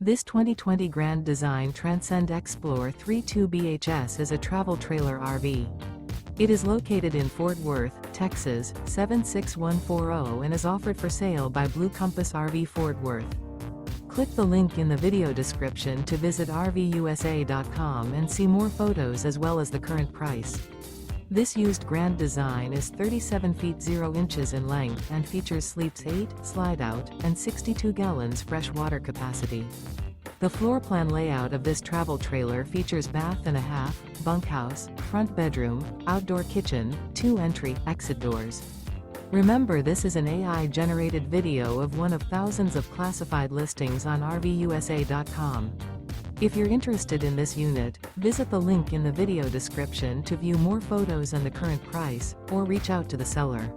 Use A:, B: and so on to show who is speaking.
A: This 2020 Grand Design Transcend Xplor 3.2 BHS is a travel trailer RV. It is located in Fort Worth, Texas, 76140 and is offered for sale by Blue Compass RV Fort Worth. Click the link in the video description to visit RVUSA.com and see more photos as well as the current price. This used Grand Design is 37 feet 0 inches in length and features sleeps 8, slide-out, and 62 gallons fresh water capacity. The floor plan layout of this travel trailer features bath and a half, bunkhouse, front bedroom, outdoor kitchen, 2 entry/exit doors. Remember, this is an AI-generated video of one of thousands of classified listings on RVUSA.com. If you're interested in this unit, visit the link in the video description to view more photos and the current price, or reach out to the seller.